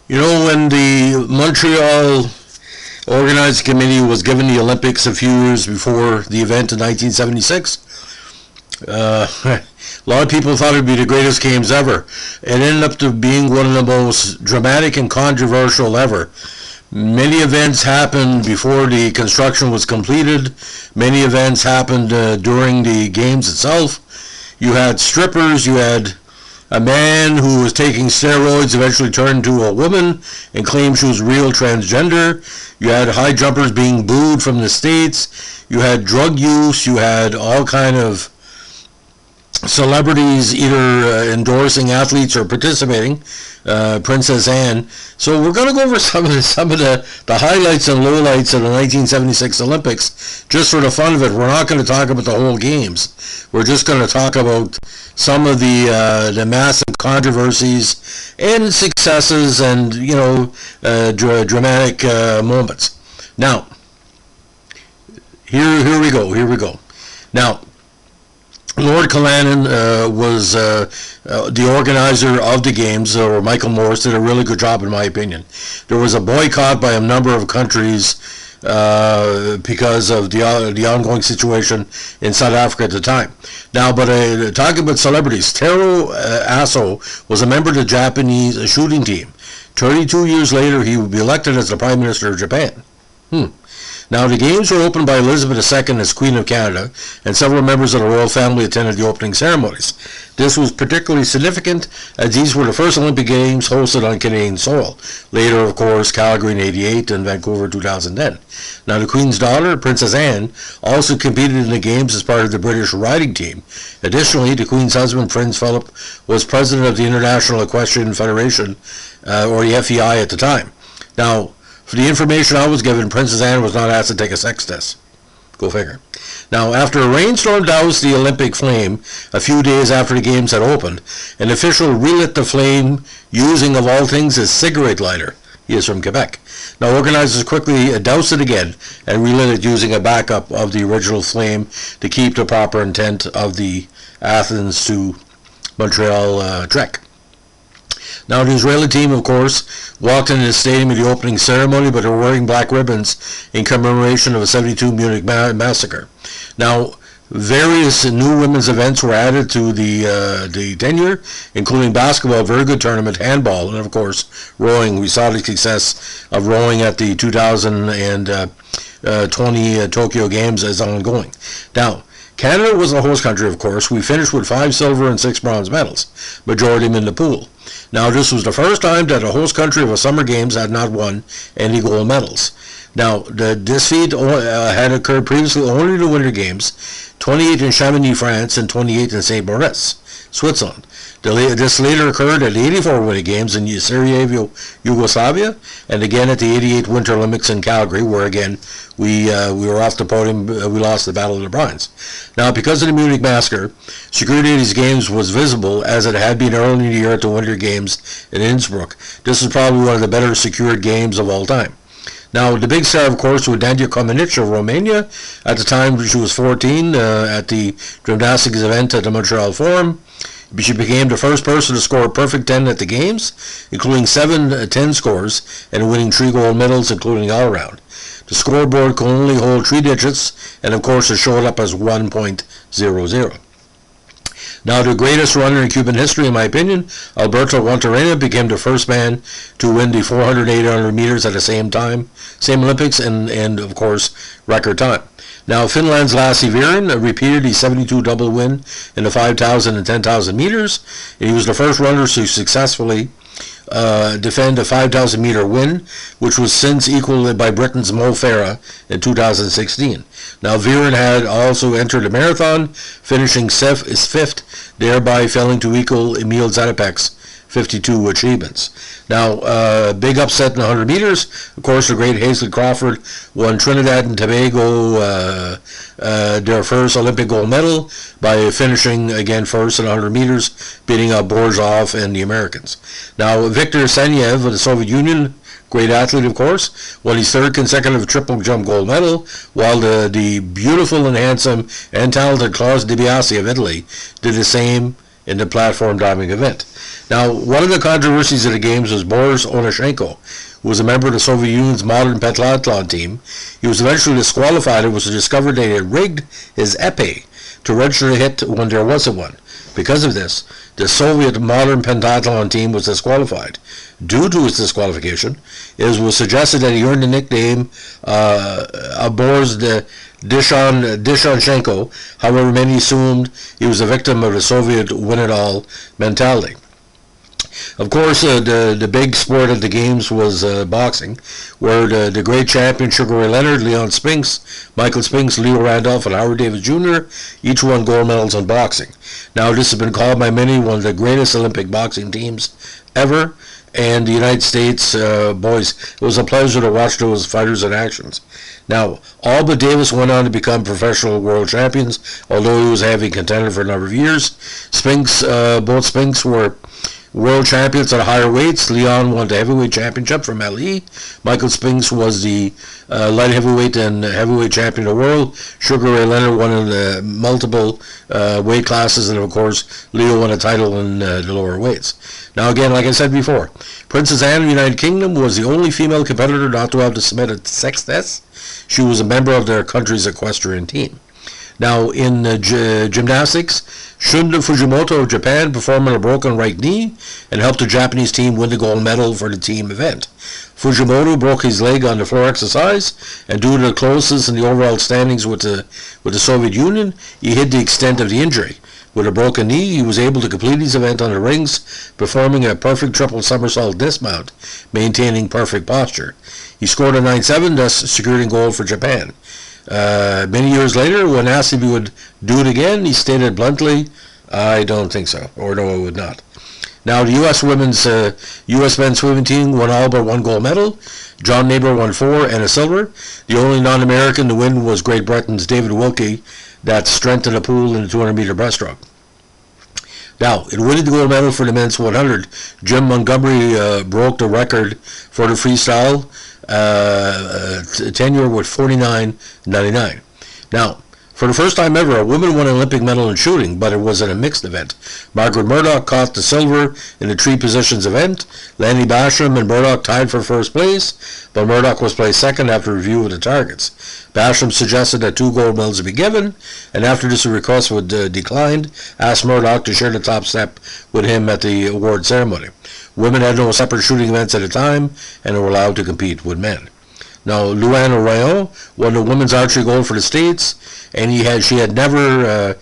You know, when the Montreal organizing committee was given the Olympics a few years before the event in 1976, a lot of people thought it would be the greatest games ever. It ended up to being one of the most dramatic and controversial ever. Many events happened before the construction was completed. Many events happened during the games itself. You had strippers, you had a man who was taking steroids eventually turned into a woman and claimed she was real transgender. You had high jumpers being booed from the States. You had drug use. You had all kind of celebrities either endorsing athletes or participating. Princess Anne. So we're going to go over some of the highlights and lowlights of the 1976 Olympics just for the fun of it. We're not going to talk about the whole games. We're just going to talk about some of the massive controversies and successes and dramatic moments. Now, here we go. Now, Lord Callanan was the organizer of the games, or Michael Morris did a really good job in my opinion. There was a boycott by a number of countries because of the ongoing situation in South Africa at the time. Now, but talking about celebrities, Taro Aso was a member of the Japanese shooting team. 32 years later, he would be elected as the Prime Minister of Japan. Now, the games were opened by Elizabeth II as Queen of Canada, and several members of the royal family attended the opening ceremonies. This was particularly significant as these were the first Olympic Games hosted on Canadian soil. Later, of course, Calgary in '88 and Vancouver in 2010. Now, the Queen's daughter, Princess Anne, also competed in the Games as part of the British riding team. Additionally, the Queen's husband, Prince Philip, was president of the International Equestrian Federation, or the FEI at the time. Now, for the information I was given, Princess Anne was not asked to take a sex test. Go figure. Now, after a rainstorm doused the Olympic flame a few days after the games had opened, an official relit the flame using, of all things, a cigarette lighter. He is from Quebec. Now, organizers quickly doused it again and relit it using a backup of the original flame to keep the proper intent of the Athens to Montreal trek. Now, the Israeli team, of course, walked into the stadium at the opening ceremony, but are wearing black ribbons in commemoration of the '72 Munich massacre. Now, various new women's events were added to the tenure, including basketball, a very good tournament, handball, and, of course, rowing. We saw the success of rowing at the 2020 Tokyo Games as ongoing. Now, Canada was the host country, of course. We finished with 5 silver and 6 bronze medals, majority of them in the pool. Now, this was the first time that a host country of a Summer Games had not won any gold medals. Now, this feat had occurred previously only in the Winter Games, 28 in Chamonix, France, and 28 in St. Moritz, Switzerland. This later occurred at the 84 Winter Games in Sarajevo, Yugoslavia, and again at the 88 Winter Olympics in Calgary, where again we were off the podium. We lost the Battle of the Brines. Now, because of the Munich massacre, security of these games was visible as it had been early in the year at the Winter Games in Innsbruck. This is probably one of the better secured games of all time. Now, the big star, of course, was Dania Cominic of Romania. At the time, she was 14 at the gymnastics event at the Montreal Forum. She became the first person to score a perfect 10 at the Games, including 7 10 scores and winning 3 gold medals, including all-around. The scoreboard could only hold 3 digits, and of course it showed up as 1.00. Now, the greatest runner in Cuban history, in my opinion, Alberto Guantarena, became the first man to win the 400 800 meters at the same time, same Olympics, and of course, record time. Now, Finland's Lassi Viren repeated the 72 double win in the 5,000 and 10,000 meters. He was the first runner to successfully defend a 5,000 meter win, which was since equaled by Britain's Mo Farah in 2016. Now, Viren had also entered the marathon, finishing 5th, thereby failing to equal Emil Zatopek's 52 achievements. Now, big upset in 100 meters. Of course, the great Hazlett Crawford won Trinidad and Tobago their first Olympic gold medal by finishing again first in 100 meters, beating out Borzov and the Americans. Now, Viktor Sanyev of the Soviet Union, great athlete, of course, won his 3rd consecutive triple jump gold medal, while the beautiful and handsome and talented Klaus DiBiase of Italy did the same in the platform diving event. Now, one of the controversies of the games was Boris Onashenko, who was a member of the Soviet Union's modern pentathlon team. He was eventually disqualified. It was discovered that he had rigged his épée to register a hit when there wasn't one. Because of this, the Soviet modern pentathlon team was disqualified. Due to his disqualification, it was suggested that he earned the nickname Boris Dishanchenko. However, many assumed he was a victim of the Soviet win-it-all mentality. Of course, the big sport of the games was boxing, where the great champions Sugar Ray Leonard, Leon Spinks, Michael Spinks, Leo Randolph, and Howard Davis Jr. each won gold medals in boxing. Now, this has been called by many one of the greatest Olympic boxing teams ever, and the United States boys, it was a pleasure to watch those fighters in actions. Now, all but Davis went on to become professional world champions, although he was a heavy contender for a number of years. Both Spinks were world champions at higher weights. Leon won the heavyweight championship from LE. Michael Spinks was the light heavyweight and heavyweight champion of the world. Sugar Ray Leonard won in the multiple weight classes, and of course, Leo won a title in the lower weights. Now again, like I said before, Princess Anne of the United Kingdom was the only female competitor not to have to submit a sex test. She was a member of their country's equestrian team. Now, in gymnastics, Shunde Fujimoto of Japan performed on a broken right knee and helped the Japanese team win the gold medal for the team event. Fujimoto broke his leg on the floor exercise, and due to the closeness in the overall standings with the Soviet Union, he hid the extent of the injury. With a broken knee, he was able to complete his event on the rings, performing a perfect triple somersault dismount, maintaining perfect posture. He scored a 9-7, thus securing gold for Japan. Many years later, when asked if he would do it again, he stated bluntly, "I don't think so," or "No, I would not." Now, the U.S. men's swimming team won all but one gold medal. John Neighbor won 4 and a silver. The only non-American to win was Great Britain's David Wilkie, that strengthened the pool in the 200-meter breaststroke. Now, in winning the gold medal for the men's 100, Jim Montgomery broke the record for the freestyle tenure with 49.99. Now, for the first time ever, a woman won an Olympic medal in shooting, but it was in a mixed event. Margaret Murdoch caught the silver in the 3 positions event. Lanny Basham and Murdoch tied for first place, but Murdoch was placed second after review of the targets. Basham suggested that 2 gold medals be given, and after this request was declined, asked Murdoch to share the top step with him at the award ceremony. Women had no separate shooting events at the time, and were allowed to compete with men. Now, Luann Orion won the women's archery gold for the States, and she had never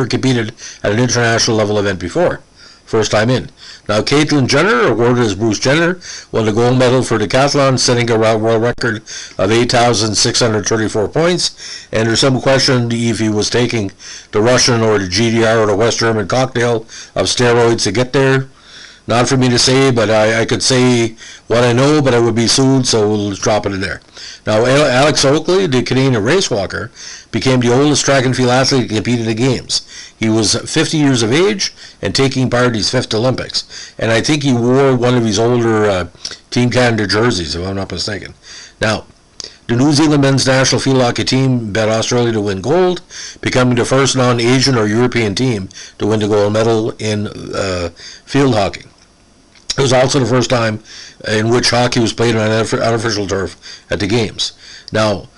competed at an international level event before. First time in. Now, Caitlyn Jenner, awarded as Bruce Jenner, won the gold medal for decathlon, setting a world record of 8,634 points. And there's some question if he was taking the Russian or the GDR or the West German cocktail of steroids to get there. Not for me to say, but I could say what I know, but I would be sued, so we'll drop it in there. Now, Alex Oakley, the Canadian race walker, became the oldest track and field athlete to compete in the Games. He was 50 years of age and taking part in his 5th Olympics. And I think he wore one of his older Team Canada jerseys, if I'm not mistaken. Now, the New Zealand men's national field hockey team bet Australia to win gold, becoming the first non-Asian or European team to win the gold medal in field hockey. It was also the first time in which hockey was played on artificial turf at the Games. Now,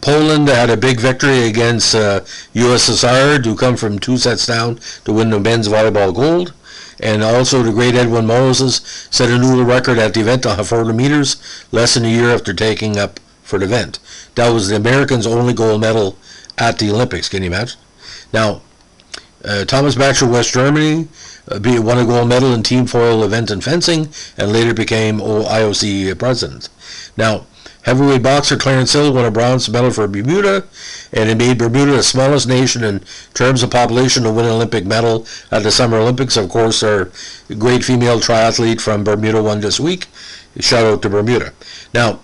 Poland had a big victory against USSR to come from 2 sets down to win the men's volleyball gold. And also the great Edwin Moses set a new record at the event of 400 meters, less than a year after taking up for the event. That was the Americans' only gold medal at the Olympics. Can you imagine? Now, Thomas Bach of West Germany won a gold medal in team foil event in fencing, and later became IOC president. Now, heavyweight boxer Clarence Hill won a bronze medal for Bermuda, and it made Bermuda the smallest nation in terms of population to win an Olympic medal at the Summer Olympics. Of course, our great female triathlete from Bermuda won this week. Shout out to Bermuda. Now,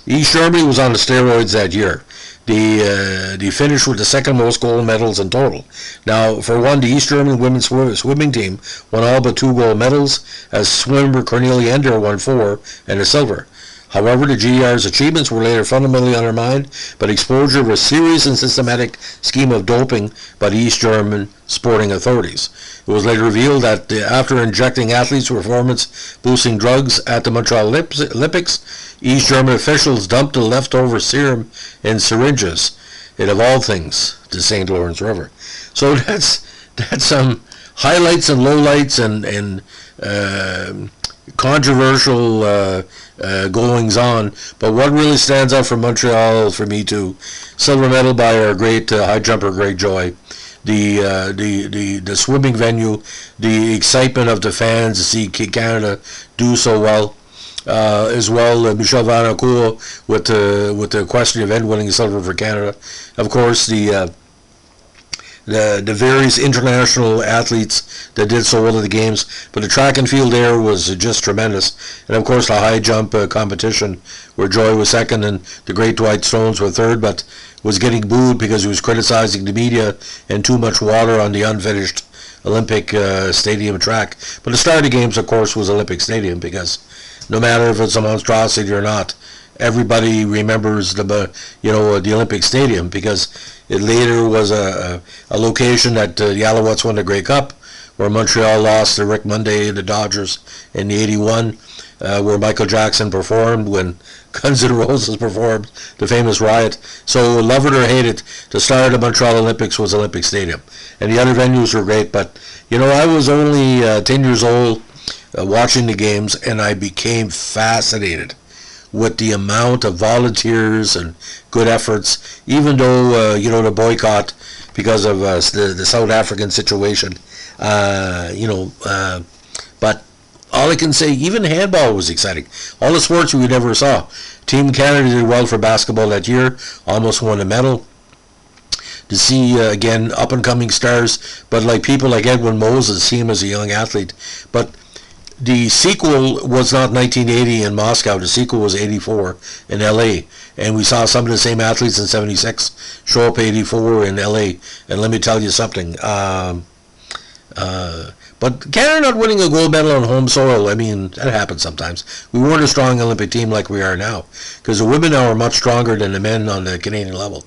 East Germany was on the steroids that year. They finished with the second most gold medals in total. Now, for one, the East German women's swimming team won all but 2 gold medals, as swimmer Cornelia Ender won 4 and a silver. However, the GER's achievements were later fundamentally undermined by exposure of a serious and systematic scheme of doping by the East German sporting authorities. It was later revealed that after injecting athletes with performance-boosting drugs at the Montreal Olympics, East German officials dumped the leftover serum in syringes, and of all things, the St. Lawrence River. So that's some highlights and lowlights and controversial goings on. But what really stands out for Montreal for me too, silver medal by our great high jumper Greg Joy, the swimming venue, the excitement of the fans to see Canada do so well. As well, Michel Vanacourt with the equestrian event winning silver for Canada. Of course, the various international athletes that did so well at the games, but the track and field there was just tremendous. And of course, the high jump competition, where Joy was second and the great Dwight Stones were third, but was getting booed because he was criticizing the media and too much water on the unfinished Olympic Stadium track. But the start of the games, of course, was Olympic Stadium, because no matter if it's a monstrosity or not, everybody remembers the Olympic Stadium, because it later was a location that the Alouettes won the Grey Cup, where Montreal lost to Rick Monday and the Dodgers in the 81, where Michael Jackson performed when Guns N' Roses performed, the famous Riot. So love it or hate it, the start of the Montreal Olympics was Olympic Stadium. And the other venues were great, but I was only 10 years old watching the games, and I became fascinated with the amount of volunteers and good efforts, even though the boycott because of the South African situation, but all I can say, even handball was exciting. All the sports we never saw. Team Canada did well for basketball that year, almost won a medal. To see again up and coming stars, but like people like Edwin Moses, see him as a young athlete, but the sequel was not 1980 in Moscow. The sequel was 84 in LA. And we saw some of the same athletes in 76 show up 84 in LA. And let me tell you something. But Canada not winning a gold medal on home soil, I mean, that happens sometimes. We weren't a strong Olympic team like we are now, because the women now are much stronger than the men on the Canadian level.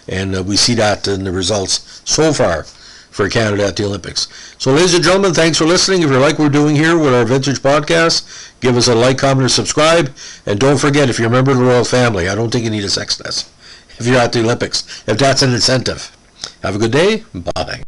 And we see that in the results so far for Canada at the Olympics. So ladies and gentlemen, thanks for listening. If you like what we're doing here with our Vintage Podcast, give us a like, comment, or subscribe. And don't forget, if you're a member of the royal family, I don't think you need a sex test if you're at the Olympics, if that's an incentive. Have a good day. Bye.